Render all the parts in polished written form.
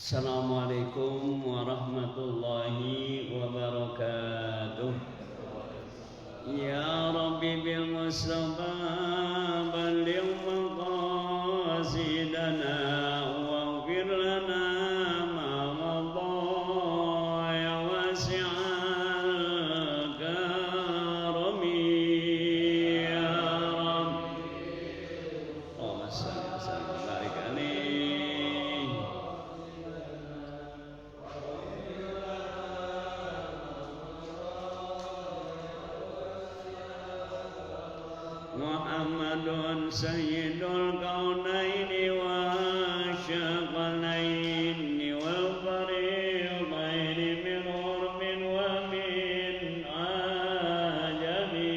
Assalamualaikum warahmatullahi wabarakatuh. Ya Rabbi bil Mustafa balligh maqasidana waghfir lana ma madha ya wasi'al karami ya Rabbi. Allahumma shalli wa sallim wa barik alaihi. Muhammadun sayyidul kaunaini wa syaqalaini wal fariqaini min urmin wa min ajami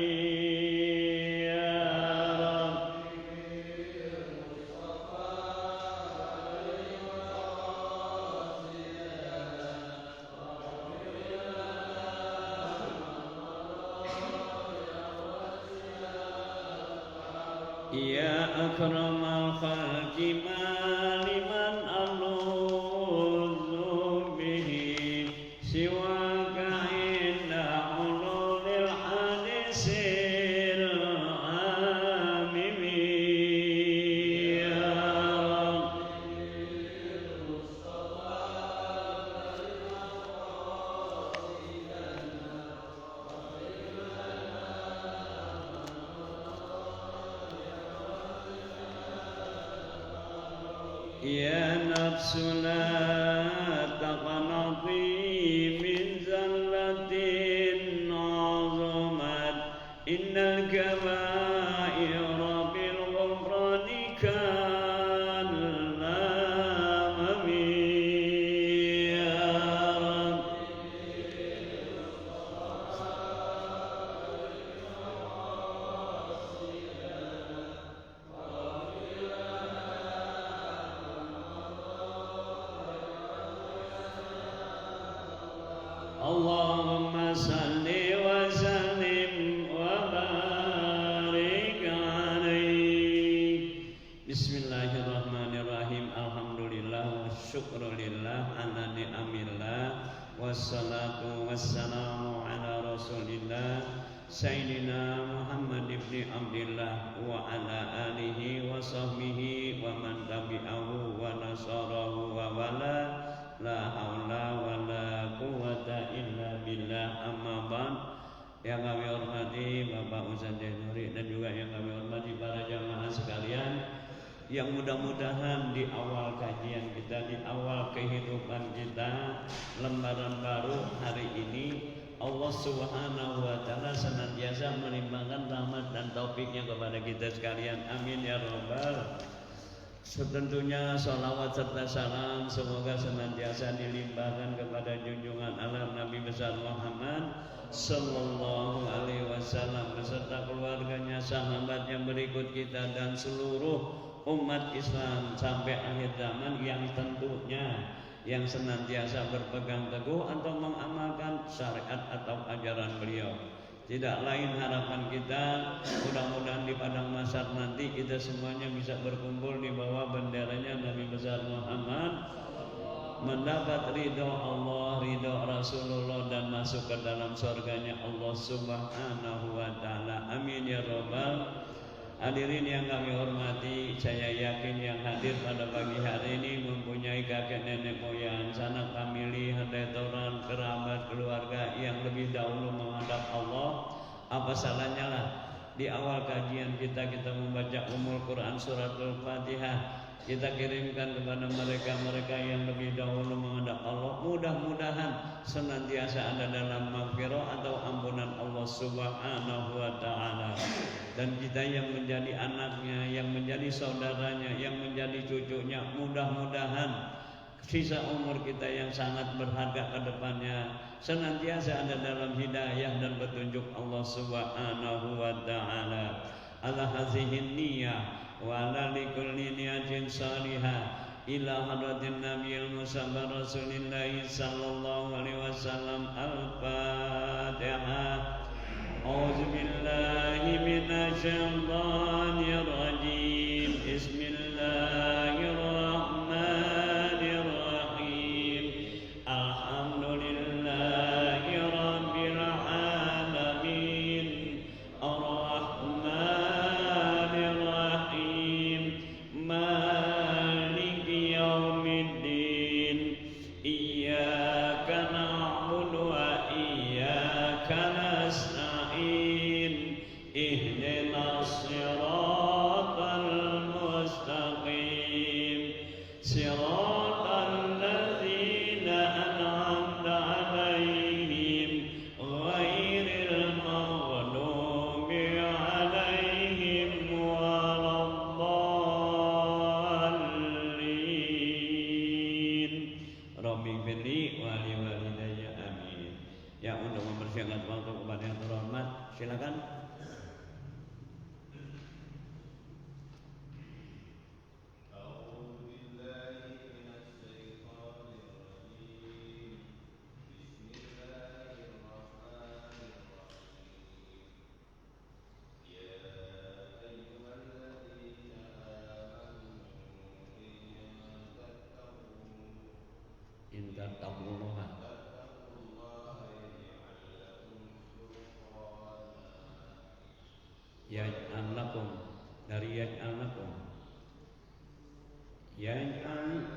ya Ya akramal khalqi maliman aluzu bihi siwaka inda ululil hadisil amimi ya Ya nafsu la taqnati min zallatin azumat innal kabaira bil ghufrani kalamami ya Allahumma salli wa sallim wa barik alaihi. Bismillahirrahmanirrahim. Alhamdulillah wa syukrulillah ala ni'amillah. Wassalatu wassalamu ala rasulillah Sayyidina Muhammad ibn Abdillah wa ala alihi wa sahbihi wa man tabi'ahu wa nasarahu wa wala. La haula wa la quwata illa billah, amma ba'd. Yang kami hormati Bapak Ustaz Nuri dan juga yang kami hormati para jamaah sekalian, yang mudah-mudahan di awal kajian kita, di awal kehidupan kita, lembaran baru hari ini, Allah Subhanahu wa ta'ala senantiasa melimpahkan rahmat dan taufiknya kepada kita sekalian. Amin ya rabbal. Tentunya salawat serta salam semoga senantiasa dilimpahkan kepada junjungan alam Nabi besar Muhammad sallallahu alaihi wasallam beserta keluarganya, sahabatnya, berikut kita dan seluruh umat Islam sampai akhir zaman, yang tentunya yang senantiasa berpegang teguh atau mengamalkan syariat atau ajaran beliau. Tidak lain harapan kita, mudah-mudahan di padang mahsyar nanti kita semuanya bisa berkumpul di bawah benderanya Nabi besar Muhammad, mendapat ridho Allah, ridho Rasulullah, dan masuk ke dalam surganya Allah Subhanahu wa ta'ala. Amin ya rabbal. Hadirin yang kami hormati, saya yakin yang hadir pada pagi hari ini mempunyai kakek nenek moyang, sanak famili, handai toran, kerabat, keluarga yang lebih dahulu menghadap Allah. Apa salahnya lah di awal kajian kita membaca Ummul Quran surat Al-Fatihah, kita kirimkan kepada mereka yang lebih dahulu menghadap Allah. Mudah-mudahan senantiasa ada dalam maghfirah atau ampunan Allah Subhanahu wa ta'ala. Dan kita yang menjadi anaknya, yang menjadi saudaranya, yang menjadi cucunya, mudah-mudahan sisa umur kita yang sangat berharga ke depannya senantiasa ada dalam hidayah dan petunjuk Allah Subhanahu wa ta'ala. Ala hazihin niyah wa ala likulli niyatin salihah ila hadratin nabiyil musamma rasulillahi sallallahu alaihi wasallam. Al-Fatihah. A'udzu billahi minasy syaithanir rajim. Bismillahirrahmanirrahim. waghfirli wa li walidayya amin. Ya, untuk mempersiapkan waktu kepada yang terhormat, silakan. Yaj'al lakum, dari yaj'al lakum, yaj'al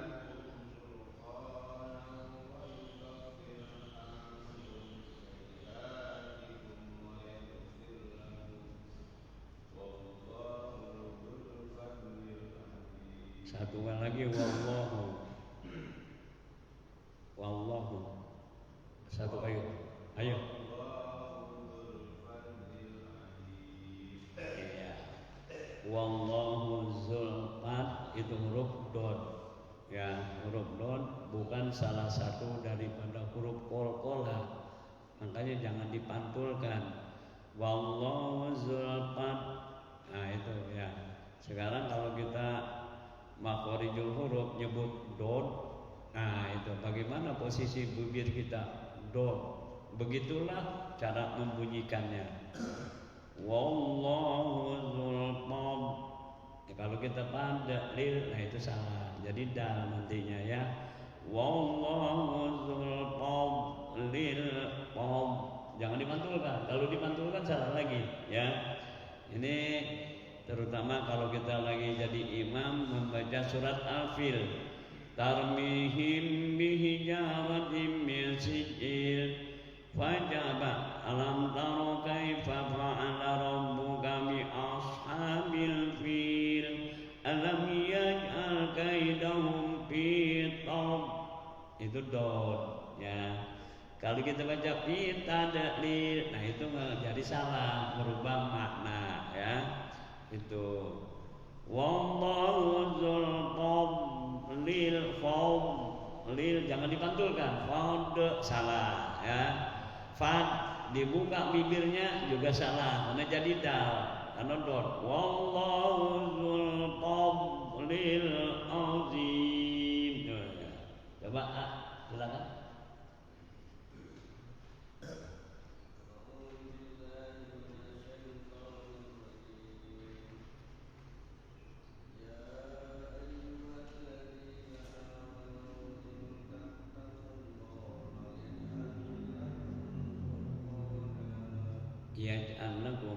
satu lagi, wallahu, wallahu, satu, ayo wallahu zulfat, itu huruf dot. Ya, huruf dot bukan salah satu daripada huruf qalqalah. Makanya jangan dipantulkan. Wallahu zulfat. Nah, itu ya. Sekarang kalau kita makhorijul huruf nyebut dot, nah itu bagaimana posisi bibir kita? Dot. Begitulah cara membunyikannya. Wallahu zulfat. Ya, kalau kita pada lil, nah itu salah. Jadi dal nantinya ya. Wallahu zulfat lil qam. Jangan dipantulkan. Kalau dipantulkan salah lagi ya. Ini terutama kalau kita lagi jadi imam membaca surat Al-Fil. Tarmihim bihijaratin min sijil fajaba alam taro kaifa fa'ala rabbuka bi ashabil fil alam yaj'al kaidahum fi tab. Itu dot ya. Kalau kita baca fi tadlil, nah itu jadi salah, merubah makna ya. Itu wallahu dzul lil fad, lil jangan dipantulkan, fad salah ya. Fad dibuka bibirnya juga salah, karena jadi dal, karena dot. Wallahu dzul fadlil azim. Coba silakan. Yaj'al lakum,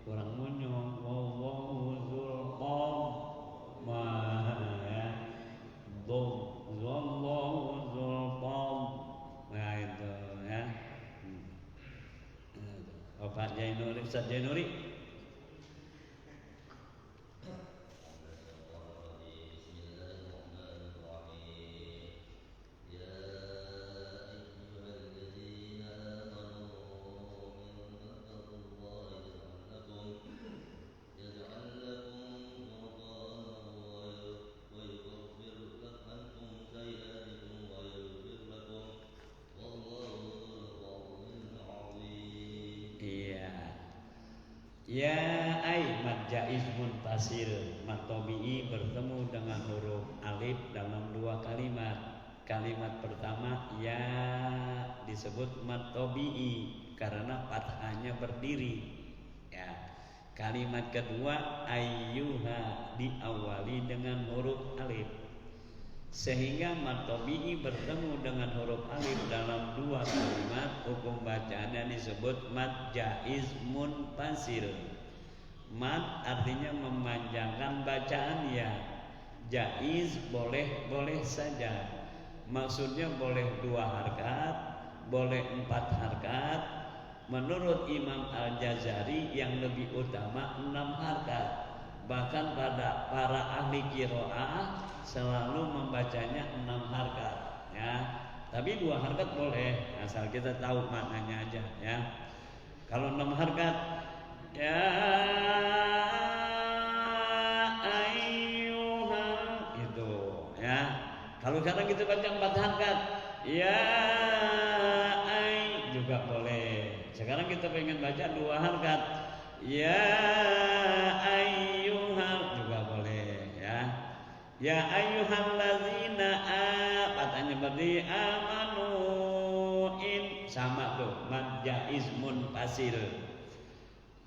kurang monyong. Wallahu dzul qawma ya. Wallahu dzul qawm. Nah itu ya. Bapak Jainuri, Ustaz Jainuri. Ya ai mad jaiz munfasil, mad tabi'i bertemu dengan huruf alif dalam dua kalimat. Kalimat pertama ya disebut mad tabi'i karena fathahnya berdiri. Ya. Kalimat kedua ayyuha diawali dengan huruf alif. Sehingga mad tabi'i bertemu dengan huruf alif dalam dua kalimat, hukum bacaannya disebut mad jaiz munfasil. Mad artinya memanjangkan bacaan ya. Jaiz boleh saja. Maksudnya boleh 2 harkat, boleh 4 harkat. Menurut Imam Al-Jazari yang lebih utama 6 harkat. Bahkan pada para ahli qiraah selalu membacanya 6 harkat ya. Tapi 2 harkat boleh, asal kita tahu maknanya aja ya. Kalau 6 harkat, ya ayyuhal itu ya. Kalau sekarang kita baca 4 harkat, ya ay juga boleh. Sekarang kita pengen baca 2 harkat, ya ayyuhal juga boleh ya. Ya ayyuhallazina katanya berarti amanu in sama tuh mad jaiz munfasil.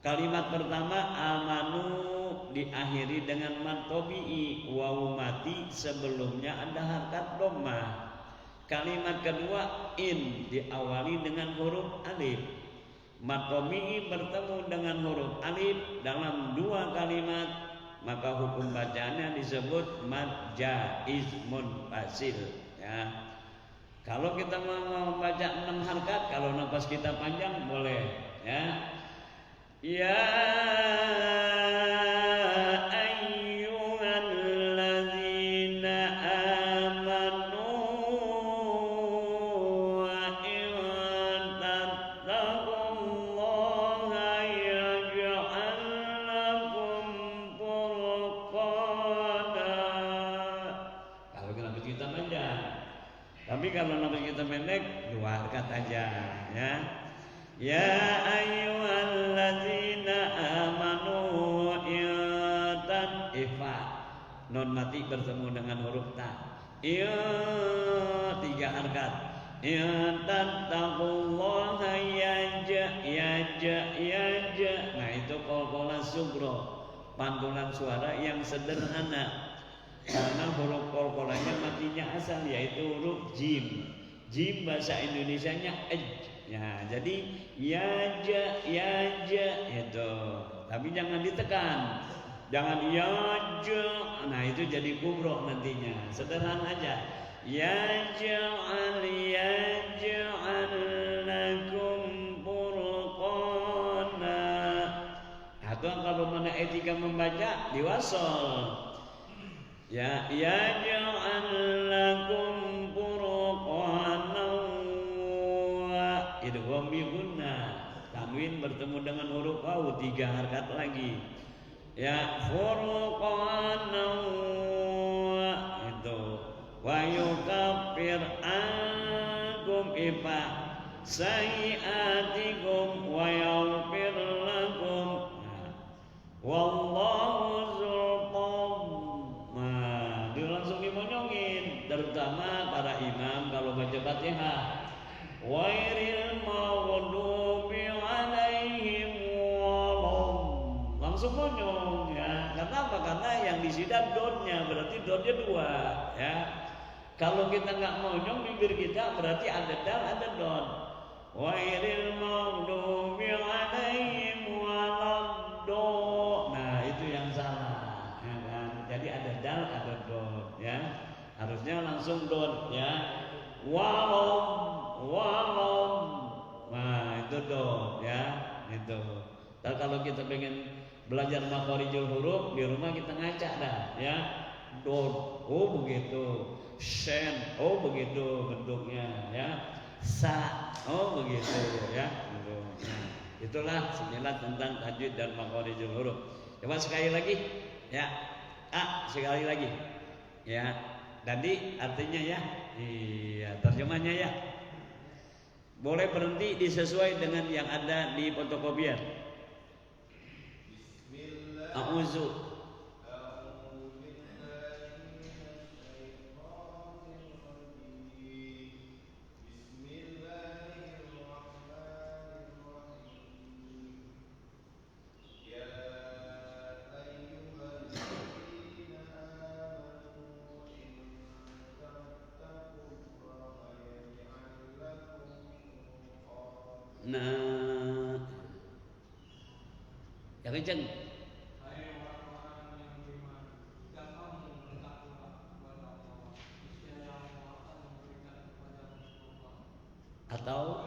Kalimat pertama amanu diakhiri dengan mad tabi'i wawu mati sebelumnya ada harkat dhammah. Kalimat kedua in diawali dengan huruf alif. Mad tabi'i bertemu dengan huruf alif dalam 2 kalimat, maka hukum bacaannya disebut mad jaiz munfasil ya. Kalau kita mau membaca 6 harkat, kalau nafas kita panjang boleh ya. Ya ayyuhallazina amanu wa in tattaqullaha yaj'al lakum furqana. Kalau nafas kita panjang. Tapi kalau nafas kita pendek 2 harkat aja ya. Ya ayyuhallazina amanu intan ifa non mati bertemu dengan huruf ta. Ya 3 harkat. Intan taqullaha yaja. Nah itu qalqalah sugro, pantulan suara yang sederhana. Karena huruf qalqalahnya matinya asal yaitu huruf jim. Jim bahasa Indonesianya ya, jadi yaja itu. Tapi jangan ditekan. Jangan yaja. Nah, itu jadi kubro nantinya. Sederhana aja. Yaj'al lakum furqana. Atau kalau mana etika membaca diwasol. Ya yaj'al lakum furqana. Idgham bi gunnah. Tanwin bertemu dengan huruf wawu 3 harkat lagi. Ya furqana itu. Wa yukaffir ankum ifa sayiatikum wa yaghfir lakum. Wallahu dzul langsung dimonyongin, terutama para imam kalau baca Fatihah. Wairil maghdubi alaihim waladhdallin. Langsung monyong ya. Karena apa? Karena yang disidat dotnya, berarti dotnya 2 ya. Kalau kita nggak monyong bibir kita berarti ada dal ada dot. Wairil maghdubi alaihim waladhdallin. Nah, itu yang salah ya kan. Jadi ada dal ada dot ya. Harusnya langsung dot ya. Nah itu dot ya itu. Dan kalau kita pengen belajar makharijul huruf di rumah kita ngaca dah ya. Dot oh begitu, shen oh begitu bentuknya ya, sa oh begitu ya. Nah, itulah 9 tentang tajwid dan makharijul huruf. Coba sekali lagi ya. Sekali lagi ya. Tadi artinya ya. Iya, terjemahnya ya. Boleh berhenti disesuai dengan yang ada di fotokopian. A'udzu. Nah, yang kenceng. Atau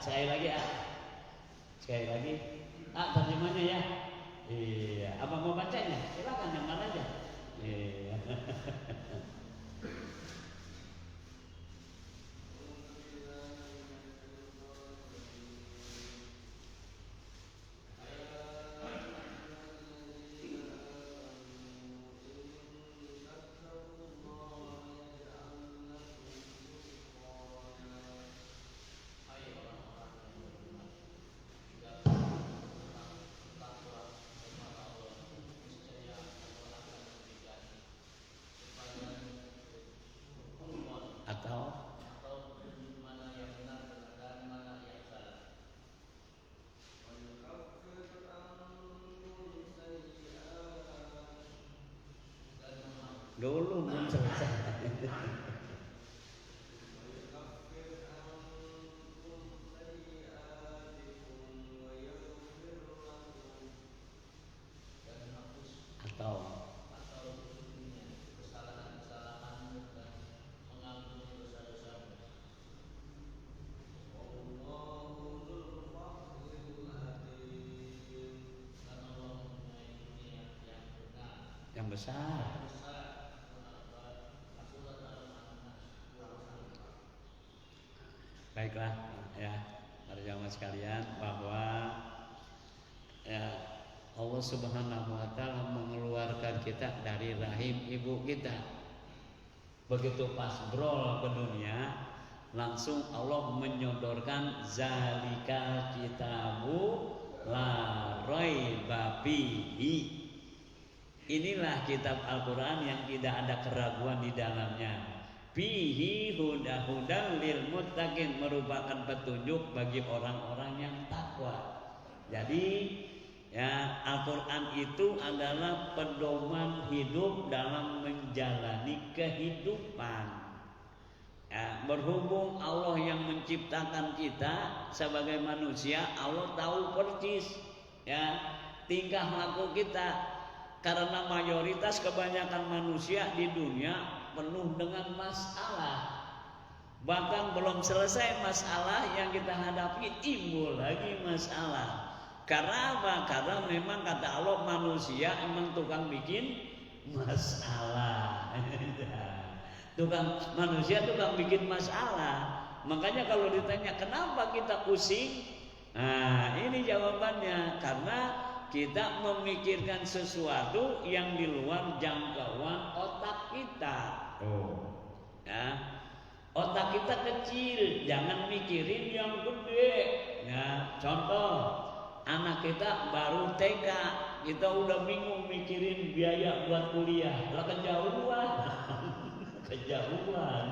sekali lagi ah. Sekali lagi. Terjemahnya ya. Iya, apa mau bacanya? Silakan yang mana aja. Iya. Dulu belum selesai. Atau yang besar. Baiklah ya, para jamaah sekalian, bahwa ya Allah Subhanahu wa taala mengeluarkan kita dari rahim ibu kita. Begitu pas brol ke dunia, langsung Allah menyodorkan zalikal kitabu la raiba fihi. Inilah kitab Al-Qur'an yang tidak ada keraguan di dalamnya. Fihi hudan lil muttaqin, merupakan petunjuk bagi orang-orang yang takwa. Jadi ya, Al-Qur'an itu adalah pedoman hidup dalam menjalani kehidupan. Ya, berhubung Allah yang menciptakan kita sebagai manusia, Allah tahu persis ya tingkah laku kita. Karena mayoritas kebanyakan manusia di dunia penuh dengan masalah. Bahkan belum selesai masalah yang kita hadapi, timbul lagi masalah. Karena apa? Karena memang kata Allah, manusia emang tukang bikin masalah. Manusia tukang bikin masalah. Makanya kalau ditanya kenapa kita pusing, nah ini jawabannya, karena kita memikirkan sesuatu yang di luar jangkauan otak kita. Ya, otak kita kecil, jangan mikirin yang gede. Ya, contoh, anak kita baru TK, kita udah bingung mikirin biaya buat kuliah, lah kejauhan. Kejauhan.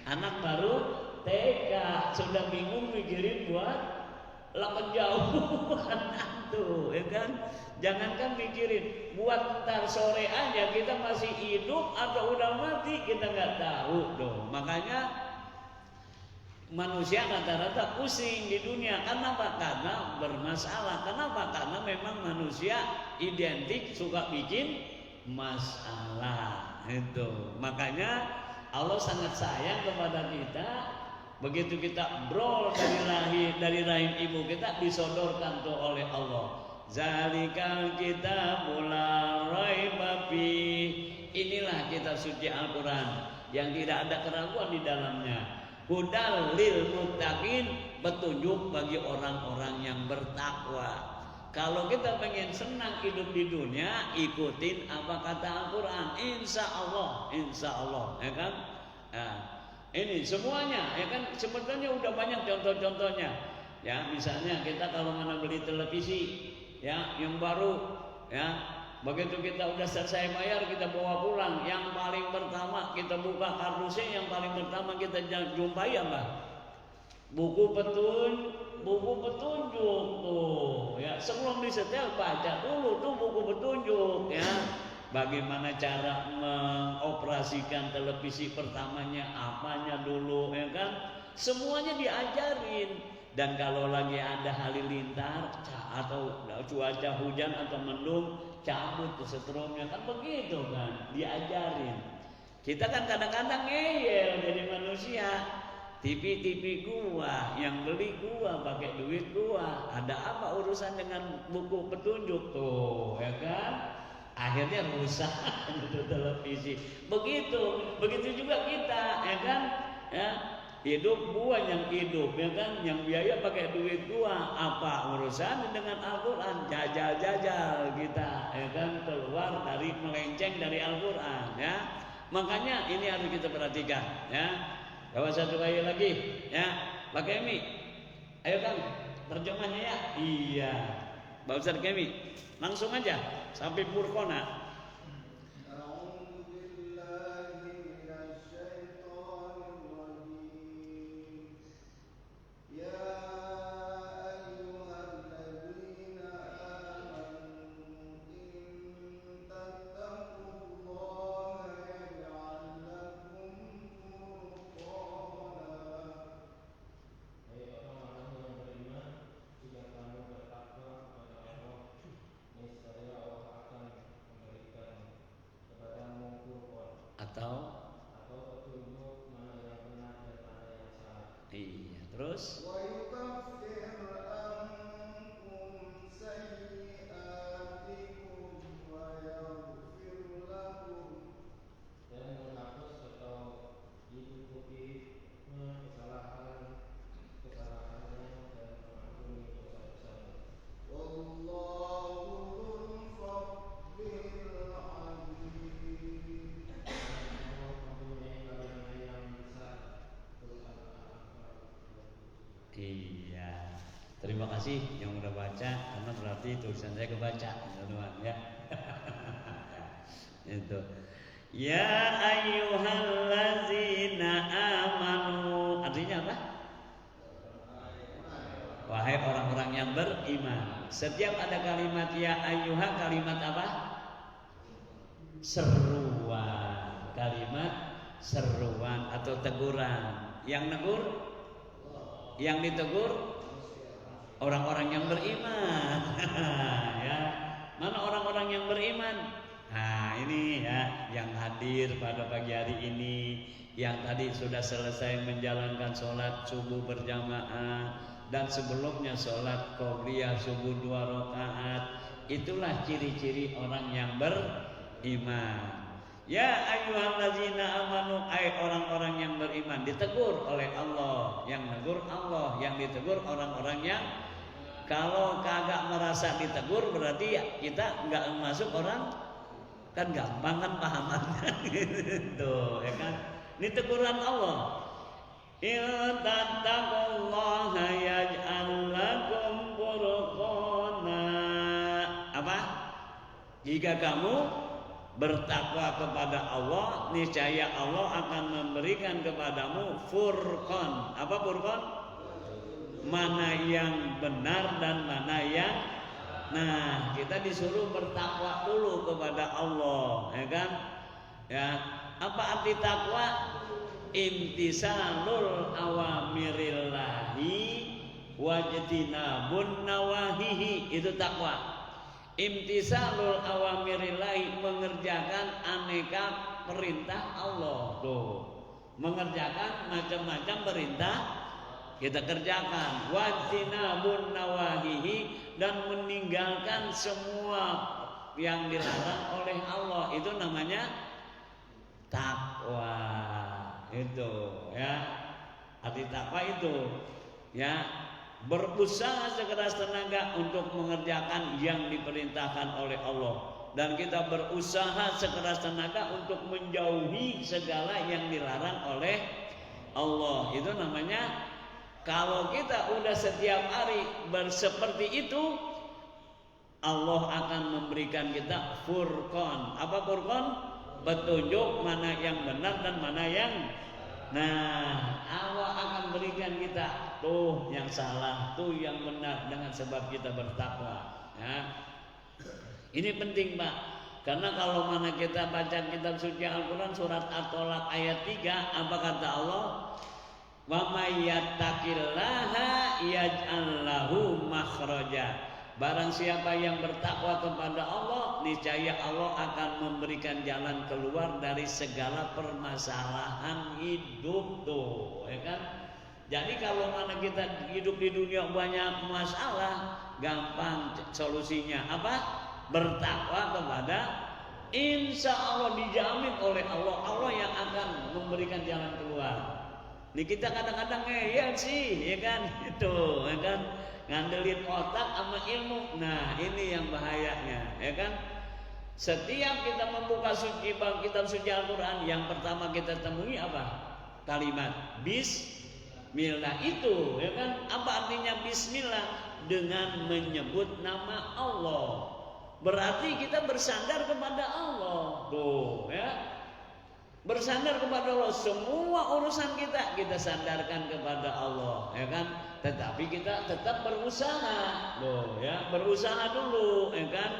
Anak baru TK sudah bingung mikirin buat lah kejauhan tuh, ya kan? Jangankan mikirin buat ntar sore aja, kita masih hidup atau udah mati kita nggak tahu dong. Makanya manusia rata-rata pusing di dunia. Kenapa? Karena bermasalah. Kenapa? Karena memang manusia identik suka bikin masalah itu. Makanya Allah sangat sayang kepada kita. Begitu kita brol dari rahim ibu kita, disodorkan tuh oleh Allah. Zalikal kitabul la raiba fi. Inilah kitab suci Al-Qur'an yang tidak ada keraguan di dalamnya. Hudal lil muttaqin, petunjuk bagi orang-orang yang bertakwa. Kalau kita pengen senang hidup di dunia, ikutin apa kata Al-Qur'an. Insya Allah, ya kan? Nah, ini semuanya, ya kan? Sebetulnya udah banyak contoh-contohnya. Ya, misalnya kita kalau mana beli televisi, ya, yang baru, ya, begitu kita udah selesai bayar, kita bawa pulang. Yang paling pertama kita buka kardusnya, yang paling pertama kita jumpai apa? Buku petunjuk tuh, ya. Sebelum disetel baca dulu tuh buku petunjuk, ya. Bagaimana cara mengoperasikan televisi pertamanya, apanya dulu, ya kan? Semuanya diajarin. Dan kalau lagi ada halilintar atau cuaca hujan atau mendung, cabut ke setrumnya, kan begitu kan? Diajarin. Kita kan kadang-kadang ngeyel jadi manusia. TV gua, yang beli gua, pakai duit gua. Ada apa urusan dengan buku petunjuk tuh, ya kan? Akhirnya rusak itu televisi. Begitu juga kita, ya kan? Ya, hidup gua yang hidup, ya kan? Yang biaya pakai duit gua. Apa urusan dengan Al-Qur'an? Jajal kita, ya kan? Keluar dari melenceng dari Al-Qur'an, ya. Makanya ini harus kita perhatikan, ya. Bawa satu kali lagi, ya. Pakai mi. Ayo Kang, terjemahnya ya. Iya. Pak Ustaz Kemi, langsung aja sampai Furqana. Terus iya. Terima kasih yang udah baca, karena berarti tulisan saya kebaca, teman-teman ya. Itu. Ya ayyuhallazina amanu. Artinya apa? Wahai orang-orang yang beriman. Setiap ada kalimat ya ayyuha, kalimat apa? Seruan. Kalimat seruan atau teguran. Yang negur, yang ditegur orang-orang yang beriman. Ya, mana orang-orang yang beriman? Nah, ini ya yang hadir pada pagi hari ini, yang tadi sudah selesai menjalankan sholat subuh berjamaah dan sebelumnya sholat qobliyah subuh 2 rakaat. Itulah ciri-ciri orang yang beriman. Ya ayyuhallazina amanu, ay orang-orang yang beriman, ditegur oleh Allah, yang negur Allah, yang ditegur orang-orang yang, kalau kagak merasa ditegur berarti ya kita nggak masuk orang, kan gampang kan pahamannya gitu, ya kan? Ini teguran Allah. In tattaqullaha yaj'al lakum furqana. Apa? Jika kamu bertakwa kepada Allah, niscaya Allah akan memberikan kepadamu furqan. Apa furqan? Mana yang benar dan mana yang. Nah, kita disuruh bertakwa dulu kepada Allah, ya kan? Ya, apa arti takwa? Imtisalul awamirillahi wajtinabun nawahihi, itu takwa. Imtisalul awamirillahi, mengerjakan aneka perintah Allah. Tuh, mengerjakan macam-macam perintah kita kerjakan. Wajtinabun nawahihi, dan meninggalkan semua yang dilarang oleh Allah. Itu namanya takwa. Itu ya, arti takwa itu ya, berusaha sekeras tenaga untuk mengerjakan yang diperintahkan oleh Allah, dan kita berusaha sekeras tenaga untuk menjauhi segala yang dilarang oleh Allah. Itu namanya, kalau kita udah setiap hari seperti itu, Allah akan memberikan kita furqan. Apa furqan? Petunjuk mana yang benar dan mana yang. Nah, Allah akan berikan kita tuh yang salah, tuh yang benar, dengan sebab kita bertakwa. Ya. Ini penting, Pak. Karena kalau mana kita baca kitab suci Al-Quran surat At-Tolak ayat 3, apa kata Allah? Wa may yattaqillaha yaj'al lahu makhraja. Barang siapa yang bertakwa kepada Allah, niscaya Allah akan memberikan jalan keluar dari segala permasalahan hidup tuh, ya kan? Jadi kalau mana kita hidup di dunia banyak masalah, gampang solusinya apa? Bertakwa kepada, insya Allah dijamin oleh Allah, Allah yang akan memberikan jalan keluar. Ini kita kadang-kadang ngeyel sih, ya kan? Itu, ya kan? Ngandelin otak sama ilmu. Nah, ini yang bahayanya, ya kan? Setiap kita membuka kitab suci Al-Quran, yang pertama kita temui apa? Kalimat Bismillah itu, ya kan? Apa artinya Bismillah? Dengan menyebut nama Allah. Berarti kita bersandar kepada Allah. Tuh, ya. Bersandar kepada Allah. Semua urusan kita sandarkan kepada Allah, ya kan? Tetapi kita tetap berusaha. Loh, ya, berusaha dulu, ya kan?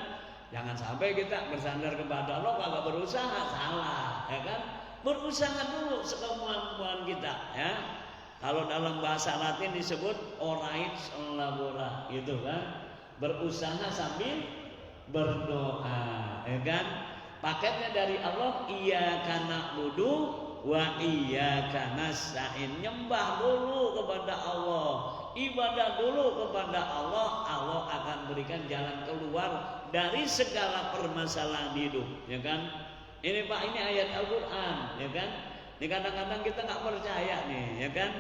Jangan sampai kita bersandar kepada Allah kagak berusaha, salah, ya kan? Berusaha dulu sekemampuan kita, ya. Kalau dalam bahasa Latin disebut orais labora, gitu kan? Berusaha sambil berdoa, ya kan? Paketnya dari Allah, iyyaka na'budu wa iyyaka nasta'in. Nyembah dulu kepada Allah, ibadah dulu kepada Allah, Allah akan berikan jalan keluar dari segala permasalahan hidup, ya kan? Ini Pak, ini ayat Al-Quran, ya kan? Ini kadang-kadang kita nggak percaya nih, ya kan?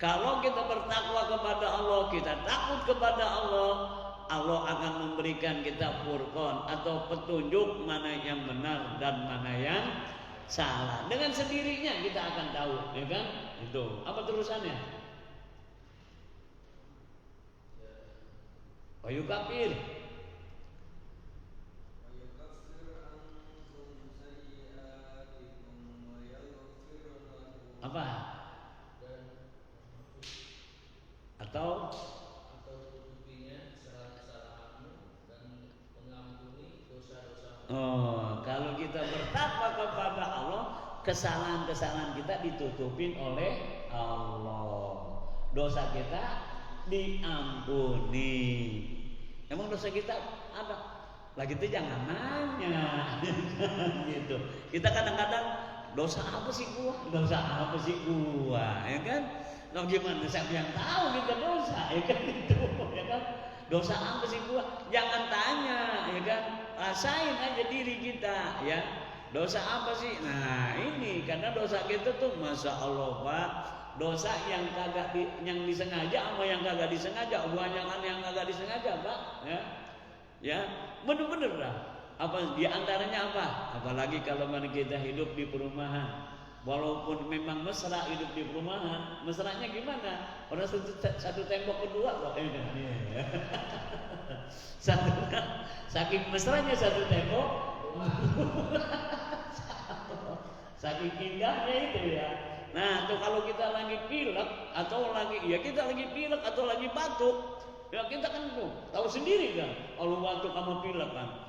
Kalau kita bertakwa kepada Allah, kita takut kepada Allah, Allah akan memberikan kita furqan atau petunjuk mana yang benar dan mana yang salah. Dengan sendirinya kita akan tahu, ya kan? Itu. Apa terusannya? Wa yukafir. Apa? Atau tutupinya kesalahan-kesalahanmu dan mengampuni dosa-dosamu. Oh, kalau kita bertakwa kepada Allah, kesalahan-kesalahan kita ditutupin oleh Allah. Dosa kita diampuni. Emang dosa kita ada? Lagi itu jangan nanya. Gitu. Kita kadang-kadang, dosa apa sih gua? Dosa apa sih gua? Ya kan? Nah, gimana siapa yang tahu kita dosa? Ya kan itu, ya kan? Dosa apa sih gua? Jangan tanya, ya kan? Rasain aja diri kita, ya. Dosa apa sih? Nah, ini karena dosa kita tuh, masya Allah Pak, dosa yang yang disengaja sama yang kagak disengaja, kebanyakan yang kagak disengaja Pak, ya. Ya, bener-bener dah. Apa di antaranya apa? Apalagi kalau mana kita hidup di perumahan. Walaupun memang mesra hidup di perumahan, mesranya gimana? Orang satu tembok kedua kok. Saking mesranya satu tembok, saking indahnya itu ya. Nah, tuh kalau kita lagi pilek atau lagi batuk, ya kita kan tuh tahu sendiri kan. Kalau batuk sama pilek kan.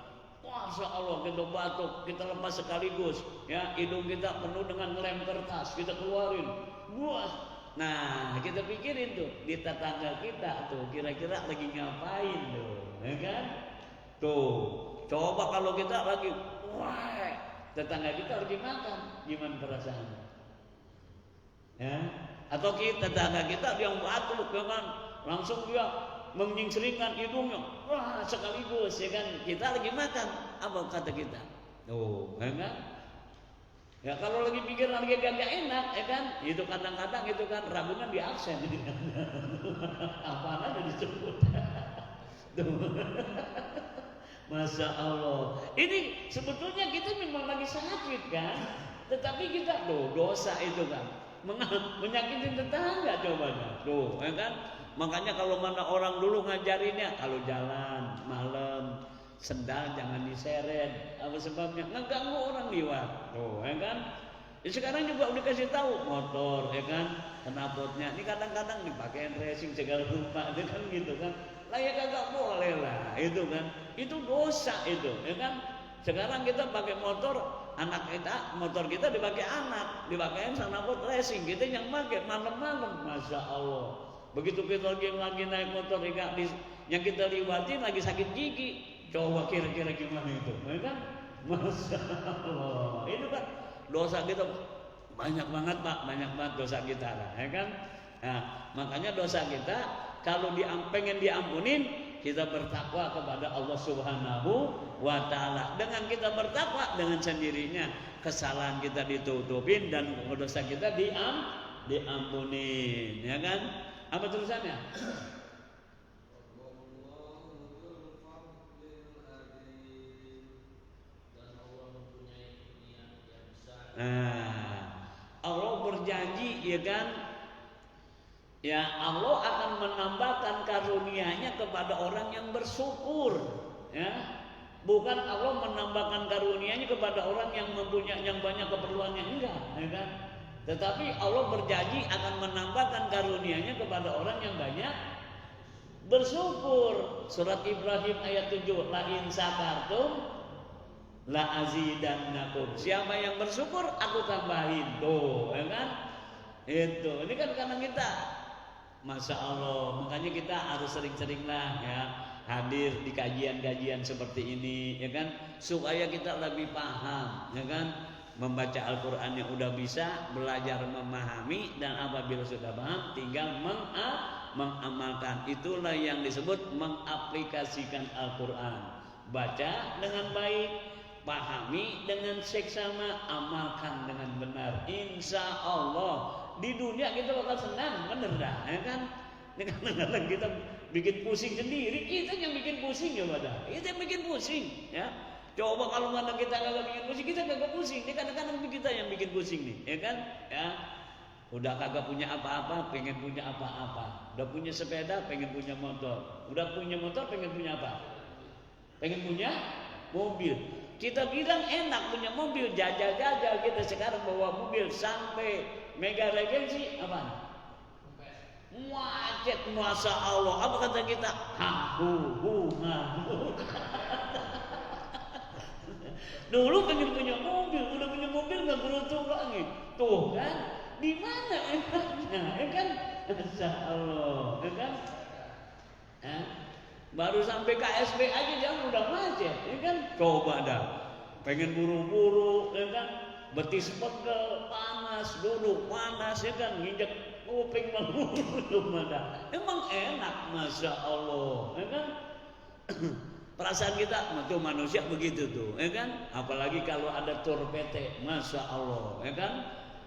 Masya Allah, kita batuk, kita lepas sekaligus, ya, hidung kita penuh dengan lem kertas, kita keluarin, buas. Nah, kita pikirin tuh di tetangga kita tuh kira-kira lagi ngapain tuh, ya kan? Tuh, coba kalau kita lagi, wah, tetangga kita lagi makan, gimana perasaannya? Ya, atau tetangga kita yang batuk, ya kan? Langsung dia menyingsingkan hidungnya, wah, sekaligus, ya kan? Kita lagi makan, apa kata kita? Oh, ya kan? Ya kalau lagi pikir lagi gak enak, ya kan? Itu kadang-kadang itu kan ragunan di absen, jadi apaan aja disebut. Masya Allah. Ini sebetulnya kita memang lagi sakit kan, tetapi kita dosa itu kan menyakitin tetangga cobanya, tuh, ya kan? Makanya kalau mana orang dulu ngajarinnya, kalau jalan malam sendal jangan diseret, apa sebabnya? Ngeganggu orang liwat, tuh, ya kan? Ya, sekarang juga udah kasih tahu motor, ya kan? Knalpotnya, ini kadang-kadang dipakein racing segala rupa, itu kan gitu kan? Lah ya kagak boleh lah, itu kan? Itu dosa itu, ya kan? Sekarang kita pakai motor, motor kita dipakai anak, dipakein knalpot racing, kita yang pakai malam-malam, masya Allah. Begitu kita lagi naik motor yang kita liwatin lagi sakit gigi, coba kira-kira gimana itu, ya kan? Masya Allah, itu kan dosa kita banyak banget Pak, banyak banget dosa kita, ya kan? Nah, makanya dosa kita kalau pengen diampunin, kita bertakwa kepada Allah Subhanahu wa Ta'ala. Dengan kita bertakwa, dengan sendirinya kesalahan kita ditutupin dan dosa kita diampunin, ya kan? Apa tulisannya? Nah, Allah berjanji, ya kan? Ya, Allah akan menambahkan karunia-Nya kepada orang yang bersyukur, ya. Bukan Allah menambahkan karunia-Nya kepada orang yang mempunyai yang banyak keperluannya, enggak, ya kan? Tetapi Allah berjanji akan menambahkan karunia-Nya kepada orang yang banyak bersyukur. Surat Ibrahim ayat 7, la in sakartum la azidannakum. Siapa yang bersyukur aku tambahin. Tuh, ya kan? Itu. Ini kan karena kita, Masya Allah, makanya kita harus sering-seringlah ya hadir di kajian-kajian seperti ini, ya kan, supaya kita lebih paham, ya kan, membaca Al-Quran yang udah bisa, belajar memahami, dan apabila sudah paham tinggal mengamalkan. Itulah yang disebut mengaplikasikan Al-Quran. Baca dengan baik, pahami dengan seksama, amalkan dengan benar. Insya Allah di dunia kita bakal senang, bener dah, ya kan? Kadang-kadang kita bikin pusing sendiri, kita yang bikin pusing ya pada, kita yang bikin pusing, ya. Coba kalau mana kita kagak bikin pusing, kita kagak pusing. Ini kadang-kadang kita yang bikin pusing nih, ya kan? Ya, udah kagak punya apa-apa, pengen punya apa-apa. Udah punya sepeda, pengen punya motor. Udah punya motor, pengen punya apa? Pengen punya mobil. Kita bilang enak punya mobil, jajal-jajal kita sekarang bawa mobil sampai Mega Regency apa? Macet, Masya Allah. Apa kata kita? Dulu pengen punya mobil, udah punya mobil nggak beruntung lagi. Tuh kan, di mana enaknya, ya kan? Masya Allah, ya kan? Baru sampai KSP aja jangan udah macet, ya kan? Coba dah, pengen buru-buru, ya kan? Betis pegel, panas, duduk panas, ya kan? Nginjek kuping melulu, emang enak, Masya Allah, ya kan? Perasaan kita, tuh manusia begitu tuh, ya kan? Apalagi kalau ada tur PT, Masya Allah, ya kan?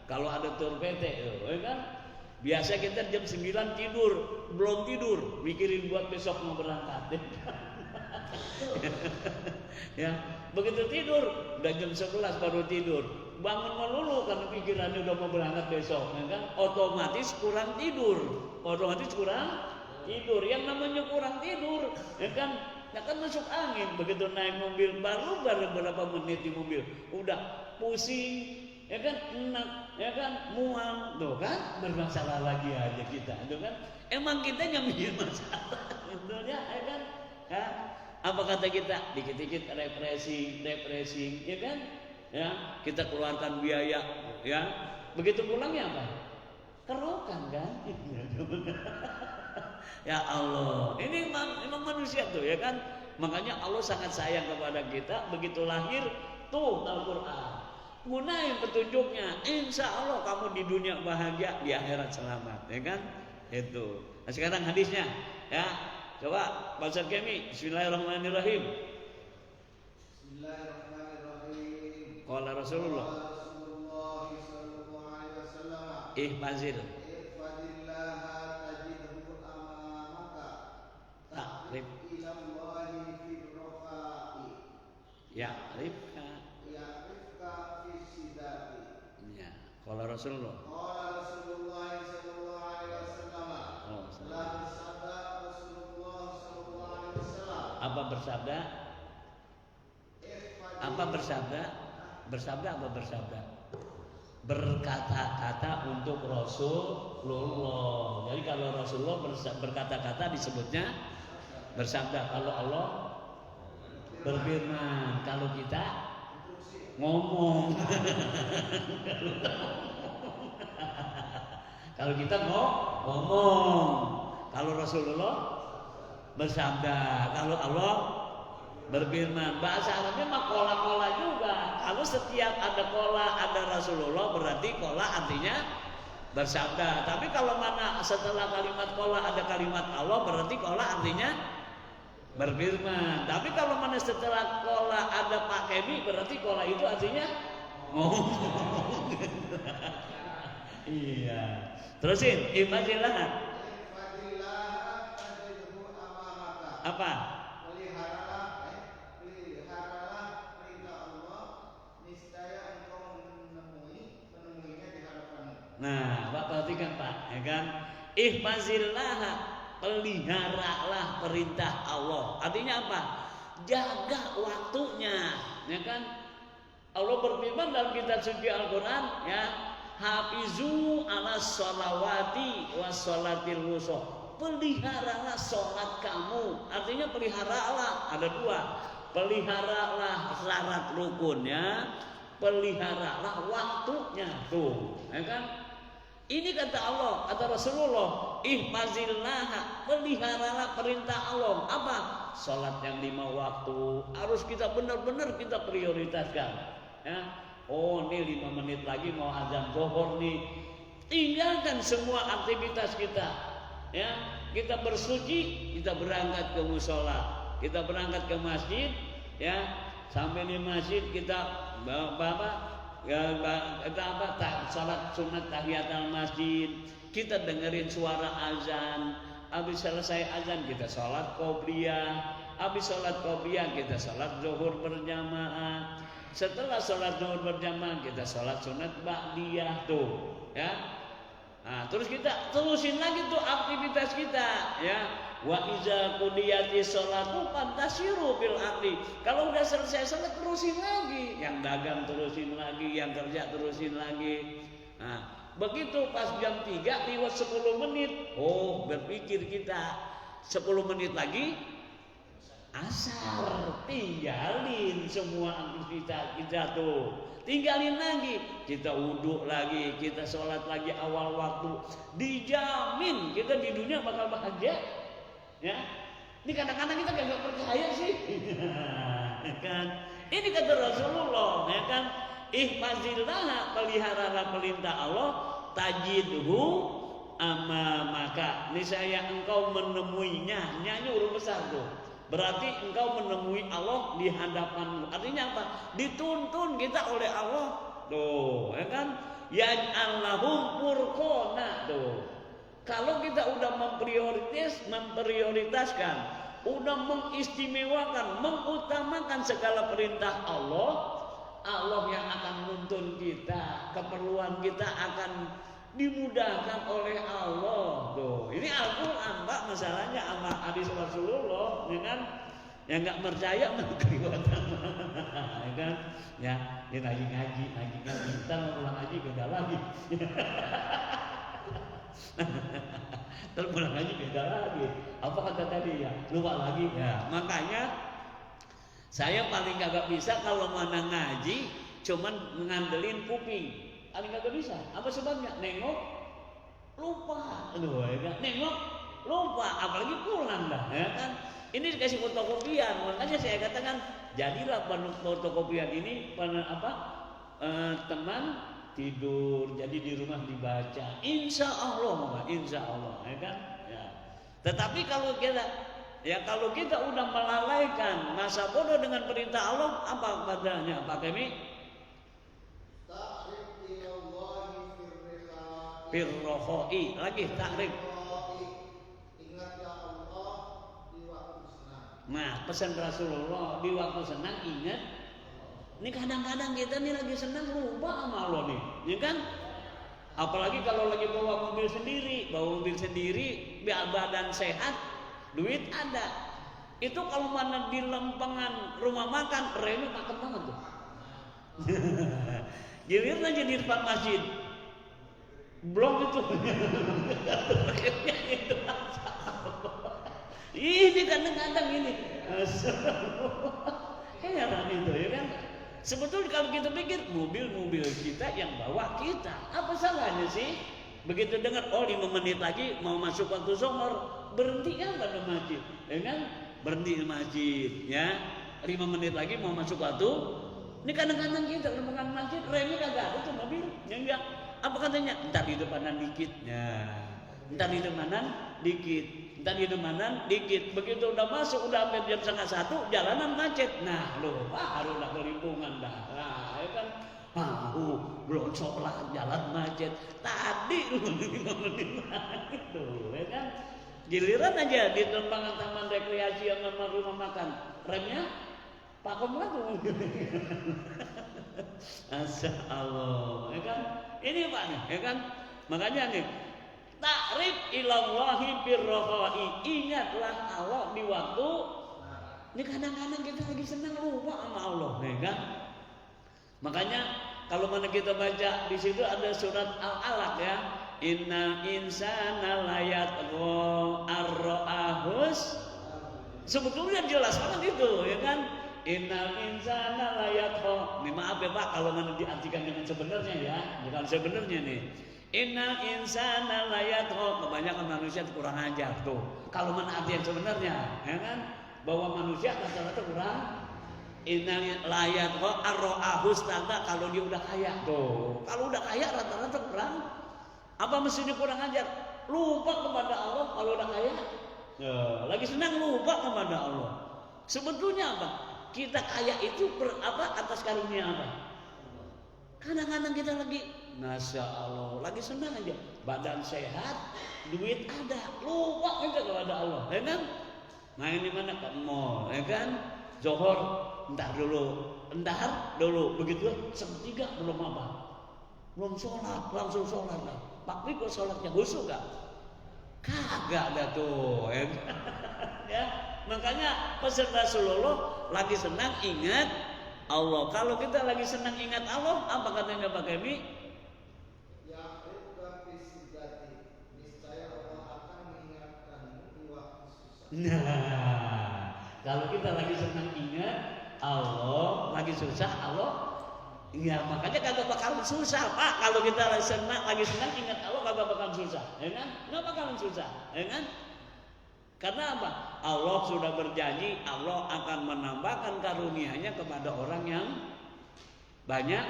Kalau ada tur PT, ya kan? Biasa kita jam 9 tidur, belum tidur, mikirin buat besok mau berangkat. Ya, begitu tidur, udah jam 11 baru tidur. Bangun melulu karena pikirannya udah mau berangkat besok, ya kan? Otomatis kurang tidur. Yang namanya kurang tidur, ya kan? Ya kan masuk angin. Begitu naik mobil baru beberapa menit di mobil, udah pusing, ya kan, enak, ya kan, mual, tuh kan, bermasalah lagi aja kita, tuh kan, emang kita yang bikin masalah, ya kan, ya, apa kata kita, dikit-dikit refreshing, ya kan, ya, kita keluarkan biaya, ya, begitu pulangnya apa, kerokan kan, ya Allah, ini memang manusia tuh, ya kan, makanya Allah sangat sayang kepada kita, begitu lahir, tuh Al-Quran. Gunain petunjuknya, insya Allah kamu di dunia bahagia, di akhirat selamat, ya kan? Itu. Nah, sekarang hadisnya, ya. Coba Pak Ustaz Kemi, Bismillahirrahmanirrahim. Bismillahirrahmanirrahim. Qala Rasulullah. Ihfazil. Ihfazillaha tajidhu amamaka. Ta'rif. Ilallahi fil rafa'i. Ya'rifka. Qala Rasulullah. Qala Rasulullah sallallahu alaihi wasallam. Telah bersabda Rasulullah sallallahu alaihi wasallam. Apa bersabda? Apa bersabda? Bersabda apa bersabda? Berkata-kata untuk Rasulullah. Jadi kalau Rasulullah berkata-kata disebutnya bersabda. Kalau Allah berfirman. Kalau kita ngomong. Kalau kita ngomong, kalau Rasulullah bersabda, kalau Allah berfirman. Bahasa Arabnya mah kola-kola juga. Kalau setiap ada kola, ada Rasulullah, berarti kola artinya bersabda. Tapi kalau mana setelah kalimat qala ada kalimat Allah, berarti qala artinya berfirman. Tapi kalau mana setelah qala ada Pak Kemi, berarti qala itu artinya ngomong. Iya. Terusin, ihfazillah. Apa? Peliharalah perintah Allah, niscaya engkau menemuinya di hadapanmu. Nah, Pak perhatikan Pak, ya kan? Ihfazillah, peliharalah perintah Allah. Artinya apa? Jaga waktunya, ya kan? Allah berfirman dalam kitab suci Al-Qur'an, ya, hafizu ala sholawati was sholatil wusta. Peliharalah sholat kamu. Artinya peliharalah, ada dua. Peliharalah syarat rukunnya, peliharalah waktunya. Tuh, ya kan? Ini kata Allah, kata Rasulullah, ihfazillah, peliharalah perintah Allah. Apa? Sholat yang 5 waktu harus kita benar-benar kita prioritaskan. Ya. Oh, ini 5 menit lagi mau azan zuhur nih. Tinggalkan semua aktivitas kita. Ya, kita bersuci, kita berangkat ke musola, kita berangkat ke masjid, ya, sampai di masjid kita salat sunat tahiyatul masjid, kita dengerin suara azan, habis selesai azan kita salat qobliyah, habis salat qobliyah kita salat zuhur berjamaah, setelah salat zuhur berjamaah kita salat sunat ba'diyah tuh, ya. Nah, terus kita terusin lagi tuh aktivitas kita, ya. Wa iza qudiyatis sholatu fantasiru fil ardi. Kalau udah selesai salat terusin lagi, yang dagang terusin lagi, yang kerja terusin lagi. Nah, begitu pas jam 3 lewat 10 menit, oh berpikir kita 10 menit lagi asar, tinggalin semua aktivitas kita tuh. Tinggalin lagi, kita wudhu lagi, kita sholat lagi awal waktu, dijamin kita di dunia bakal bahagia, ya. Ini kadang-kadang kita gak percaya sih, ya kan? Ini kata Rasulullah, ya kan? Ihfazillah, peliharalah perintah Allah, tajidhu amamaka. Niscaya engkau menemuinya, nyanyi huruf besar tuh. Berarti engkau menemui Allah di hadapanmu. Artinya apa? Dituntun kita oleh Allah. Tuh, ya kan? Yaj'allahum furqana tuh. Kalau kita udah memprioritaskan, udah mengistimewakan, mengutamakan segala perintah Allah, Allah yang akan menuntun kita, keperluan kita akan dimudahkan oleh Allah. Tuh, ini Al-Qur'an, Pak, masalahnya sama hadis Rasulullah, ya kan? Yang enggak percaya mengkeliwatan. Ya kan? Ya, dia lagi ngaji, kita mau pulang ngaji beda lagi. Terus pulang ngaji beda lagi. Apa kata tadi ya? Lupa lagi. Ya, makanya saya paling kagak bisa kalau mana ngaji cuman ngandelin kuping. Paling kagak bisa. Apa sebabnya? Nengok lupa. Aduh, ya kan? Nengok lupa, apalagi pulang dah, ya kan? Ini dikasih fotokopian, makanya saya katakan jadilah fotokopian ini teman tidur, jadi di rumah dibaca. Insya Allah, ya kan? Ya. Tetapi kalau kita udah melalaikan masa bodoh dengan perintah Allah, apa padanya Pak Kemi? Firrohoi lagi takrib. Ingatlah Allah di waktu senang. Nah, pesan Rasulullah di waktu senang ingat. Ini kadang-kadang kita nih lagi senang lupa sama Allah nih, ya kan? Apalagi kalau lagi bawa mobil sendiri, biar badan sehat, duit ada. Itu kalau mana di lempengan rumah makan, remnya makan banget tuh. Giliran aja di depan masjid. Blok itu. Ini kadang-kadang ini. Heran itu, ya kan? Sebetulnya kalau kita pikir mobil kita yang bawa kita, apa salahnya sih? Begitu dengar 5 menit lagi mau masuk waktu zuhur, berhenti kan pada masjid, ya kan? Berhenti di masjid, ya. 5 menit lagi mau masuk waktu. Ini kadang-kadang kita di masjid remnya kagak ada tuh mobil, ya enggak. Apa katanya? Entar di depanan dikit. Ya. Entar di depanan dikit. Entar di depanan dikit. Begitu udah masuk, udah hampir jam 12:30, jalanan macet. Nah, lo barulah kelimpungan dah. Nah, ya kan? Belum sholat, jalan macet. Tadi lu 5 menit lagi tuh, ya kan? Giliran aja di tempat taman rekreasi yang rumah makan, remnya pakem lagu. Asya Allah, ya kan? Ini Pak nih, ya kan? Makanya nih, ta'rif ilallahi birrohai. Ingatlah Allah di waktu. Ini kadang-kadang kita lagi senang lupa sama Allah, ya kan? Makanya kalau mana kita baca di situ ada surat Al-Alaq ya. Inna insana layatgha ar-ra'ahus. Sebetulnya jelas banget itu, ya kan? Innal insana layatgha. Ini maaf ya Pak kalau mana diartikan dengan sebenarnya ya, bukan sebenarnya nih. Innal insana layatgha. Kebanyakan manusia kurang ajar tuh. Kalau mana arti yang sebenarnya, ya kan? Bahwa manusia rata-rata kurang. Innal layatgha ar-ra'ahus, kalau dia udah kaya tuh. Kalau udah kaya rata-rata kurang. Apa mestinya kurang ajar? Lupa kepada Allah kalau udah kaya. Ya, lagi senang lupa kepada Allah. Sebetulnya apa? Kita kaya itu atas karunia apa? Kadang-kadang kita lagi, Masya Allah, lagi senang aja, badan sehat, duit ada, lupa aja kepada Allah, ya kan? Main di mana? Ke mall, ya kan? Zohor, entar dulu, begitu sepertiga belum apa? Belum sholat, langsung sholat lah. Pak Pi kok sholatnya khusyuk gak? Kagak ada tuh, ya. Ya, makanya peserta Rasulullah lagi senang ingat Allah. Kalau kita lagi senang ingat Allah, apa katanya Pak Kemi? Ya, niscaya Allah akan mengingatkanmu di waktu susah. Nah, kalau kita lagi senang ingat Allah, lagi susah Allah. Ya makanya kagak bakalan susah Pak. Kalau kita lagi senang ingat Allah kagak bakalan susah, ya kan? Nggak bakalan susah, ya kan? Karena apa? Allah sudah berjanji Allah akan menambahkan karunia-Nya kepada orang yang banyak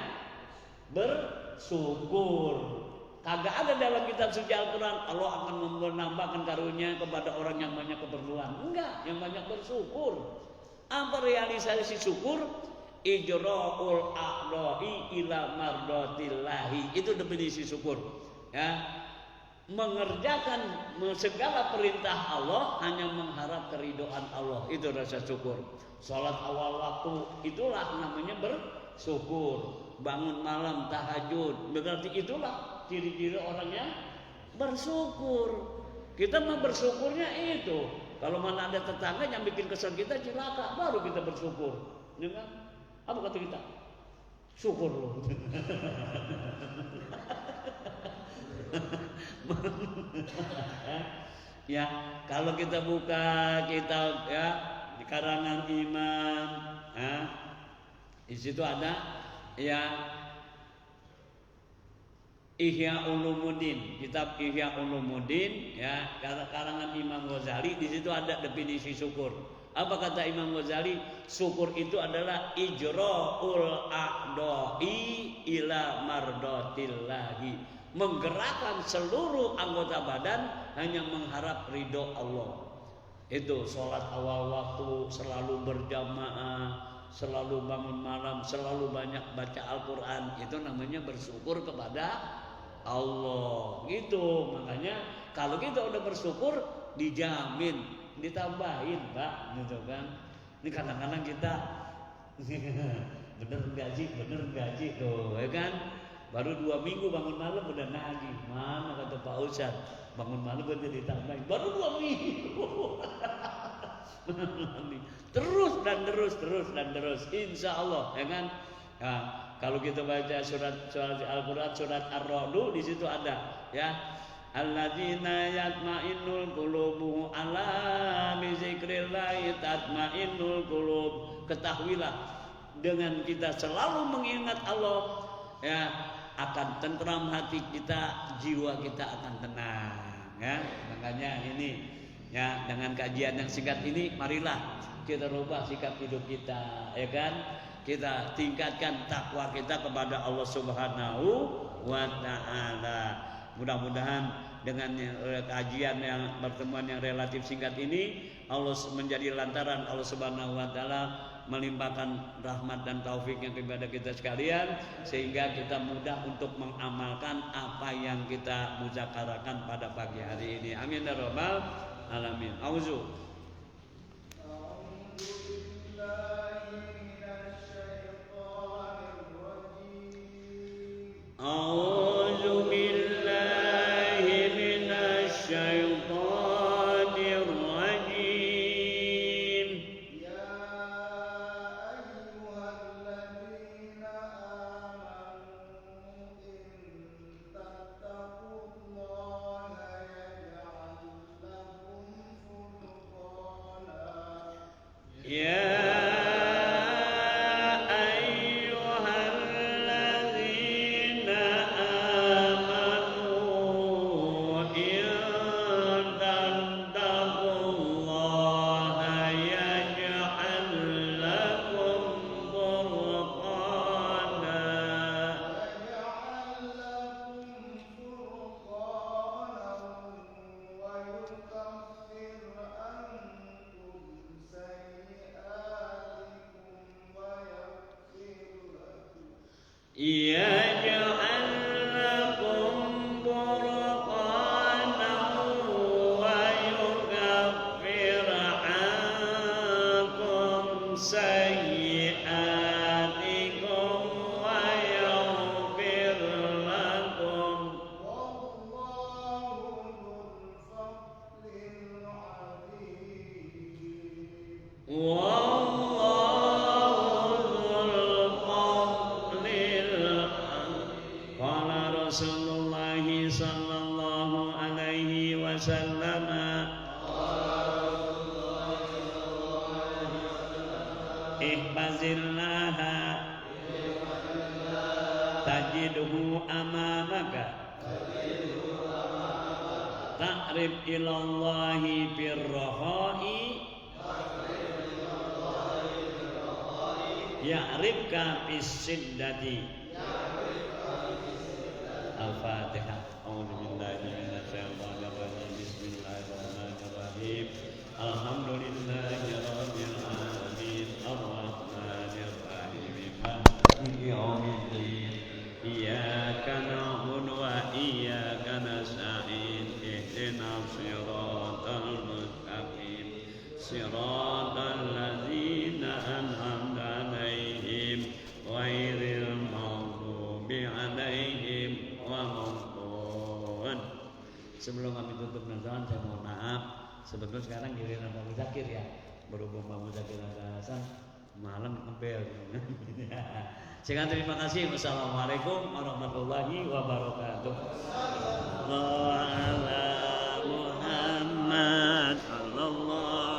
bersyukur. Kagak ada dalam kitab suci Al-Quran Allah akan menambahkan karunia kepada orang yang banyak keperluan. Enggak, yang banyak bersyukur. Apa realisasi syukur? Ijra'ul a'dha'i ila mardatillahi. Itu definisi syukur, ya. Mengerjakan segala perintah Allah hanya mengharap keridhaan Allah. Itu rasa syukur. Salat awal waktu itulah namanya bersyukur. Bangun malam tahajud, berarti itulah ciri-ciri orang yang bersyukur. Kita mah bersyukurnya itu. Kalau mana ada tetangga yang bikin kesal kita cilaka, baru kita bersyukur, ya kan? Apa kata kita? Syukur loh. Ya, kalau kita buka kitab ya di karangan Imam, ya, di situ ada ya Ihya Ulumuddin, kitab Ihya Ulumuddin ya karangan Imam Ghazali. Di situ ada definisi syukur. Apa kata Imam Ghazali? Syukur itu adalah ijra'ul a'dha'i ila mardatillahi. Menggerakkan seluruh anggota badan hanya mengharap ridho Allah. Itu sholat awal waktu, selalu berjamaah, selalu bangun malam, selalu banyak baca Al-Quran. Itu namanya bersyukur kepada Allah. Gitu. Makanya kalau kita udah bersyukur dijamin ditambahin Pak, gitu kan. Ini kadang-kadang kita bener gaji tuh, ya kan. Baru 2 minggu bangun malam udah nagih. Mana kata Pak Ustadz, bangun malam udah ditambahin. Baru 2 minggu. Terus dan terus, insya Allah, ya kan. Nah, kalau kita baca surat Al-Quran, surat Ar-Ra'd, di situ ada, ya. Alladzina yatma'innul qulubu ala bizikrillahi tatma'innul qulub. Ketahuilah dengan kita selalu mengingat Allah, ya, akan tentram hati kita, jiwa kita akan tenang, ya. Makanya ini, ya, dengan kajian yang singkat ini marilah kita rubah sikap hidup kita, ya kan? Kita tingkatkan takwa kita kepada Allah Subhanahu wa taala. Mudah-mudahan dengan kajian yang pertemuan yang relatif singkat ini Allah menjadi lantaran Allah Subhanahu wa taala melimpahkan rahmat dan taufiknya kepada kita sekalian, sehingga kita mudah untuk mengamalkan apa yang kita muzakarakan pada pagi hari ini. Amin ya rabbal alamin. Auzu tajidhu amamaka ta'rif ilallahi birraha'i ya'rifka bis-siddati. Al-Fatihah. A'udzu billahi minasyaitonir rajim. Bismillahirrahmanirrahim. Alhamdulillahi rabbil alamin. Arrahmanir rahim. Maliki yaumiddin. Iyyaka na'budu wa iyyaka nasta'in. Ihdinas siratal mustaqim. Siratal ladzina an'amta 'alaihim ghairil maghdubi 'alaihim waladdallin. Sebelum kami tutup nazar, saya mohon maaf. Sebetulnya sekarang giliran Pak Muzakir ya. Berhubung Pak Muzakir ada alasan malam ngepel. Sekian, terima kasih. Wassalamualaikum warahmatullahi wabarakatuh. Muhammad sallallahu